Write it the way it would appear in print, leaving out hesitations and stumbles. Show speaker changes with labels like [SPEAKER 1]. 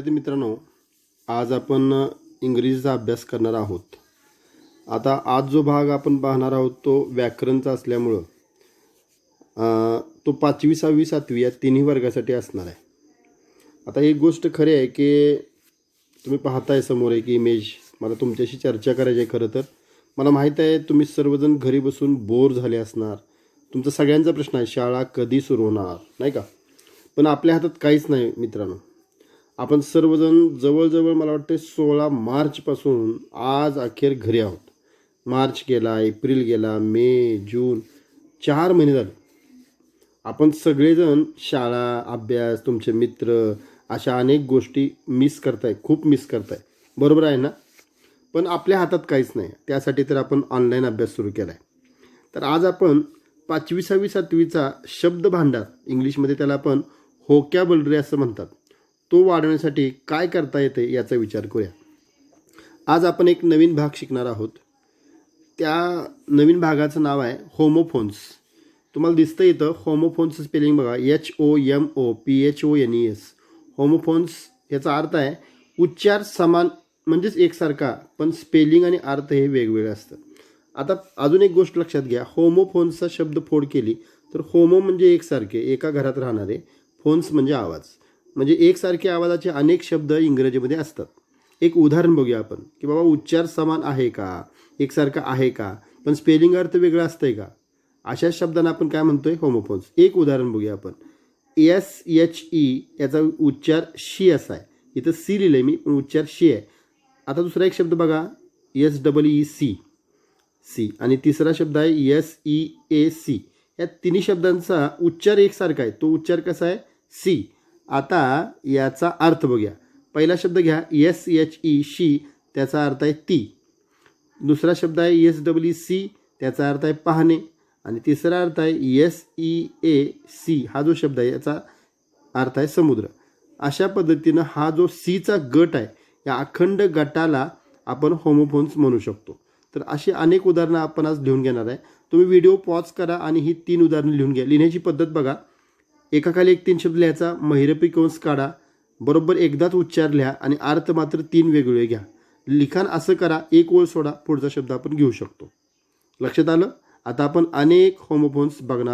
[SPEAKER 1] विद्यार्थी मित्रांनो, आज आपण इंग्रजीचा अभ्यास करणार आहोत. आता आज जो भाग आपण पाहणार आहोत तो व्याकरणचा असल्यामुळं तो 5वी 6वी 7वी या तिन्ही वर्गासाठी असणार आहे. आता एक गोष्ट खरी आहे की तुम्ही पाहताय समोर एक इमेज. मला तुमच्याशी चर्चा करायची आहे. खरं तर मला माहीत आहे तुम्ही सर्वजण घरी बसून बोर झाले असणार. तुमचा सगळ्यांचा प्रश्न आहे शाळा कधी सुरू होणार, नाही का? पण आपल्या हातात काहीच नाही मित्रांनो. आपण सर्वजण जवळजवळ मला वाटते 16 मार्चपासून आज अखेर घरी आहोत. मार्च गेला, एप्रिल गेला, मे, जून, 4 महिने झाले. आपण सगळेजण शाळा, अभ्यास, तुमचे मित्र अशा अनेक गोष्टी मिस करताय, खूप मिस करताय. बरोबर आहे ना? पण आपल्या हातात काहीच नाही. त्यासाठी तर आपण ऑनलाईन अभ्यास सुरू केला आहे. तर आज आपण 5वी 6वी 7वीचा शब्द भांडार, इंग्लिशमध्ये त्याला आपण व्होकॅब्युलरी असं म्हणतात, तो वाढवण्यासाठी काय करता येते याचा विचार करूया. आज आपण एक नवीन भाग शिकणार आहोत. त्या नवीन भागाचं नाव आहे होमोफोन्स. तुम्हाला दिसतं इथं होमोफोन्सचं स्पेलिंग बघा, HOMOPHONES. होमोफोन्स याचा अर्थ आहे उच्चार समान म्हणजेच एकसारखा, पण स्पेलिंग आणि अर्थ हे वेगवेगळे असतं. आता अजून एक गोष्ट लक्षात घ्या, होमोफोन्सचा शब्द फोड केली तर होमो म्हणजे एकसारखे, एका घरात राहणारे, फोन्स म्हणजे आवाज, म्हणजे एकसारखे आवाजाचे अनेक शब्द इंग्रजीमध्ये असतात. एक उदाहरण बघूया आपण की बाबा उच्चार समान आहे का, एकसारखा आहे का, पण स्पेलिंग अर्थ वेगळं असतंय का, अशा शब्दांना आपण काय म्हणतोय, होमोफोन्स. एक उदाहरण बघूया आपण. SHE याचा उच्चार शी असा आहे. इथं सी लिहिलंय मी, पण उच्चार शी आहे. आता दुसरा एक शब्द बघा, SEEC, सी. आणि तिसरा शब्द आहे SEAC. या तिन्ही शब्दांचा उच्चार एकसारखा आहे. तो उच्चार कसा आहे, सी. आता याचा अर्थ बघूया. पहिला शब्द घ्या, SHE शी, त्याचा अर्थ आहे ती. दुसरा शब्द आहे SEEC, त्याचा अर्थ आहे पाहणे. आणि तिसरा अर्थ आहे SEAC, हा जो शब्द आहे याचा अर्थ आहे समुद्र. अशा पद्धतीनं हा जो सीचा गट आहे, या अखंड गटाला आपण होमोफोन्स म्हणू शकतो. तर अशी अनेक उदाहरणं आपण आज लिहून घेणार आहे. तुम्ही व्हिडिओ पॉज करा आणि ही 3 उदाहरणं लिहून घ्या. लिहिण्याची पद्धत बघा, एकाखाली एक 3 शब्द लिहायचा, महिरपी कंस काढा, बरोबर एकदाच उच्चार लिहा आणि अर्थ मात्र 3 वेगवेगळे घ्या. लिखाण असं करा, एक ओळ सोडा, पुढचा शब्द आपण घेऊ शकतो. लक्षात आलं? आता आपण अनेक होमोफोन्स बघणार.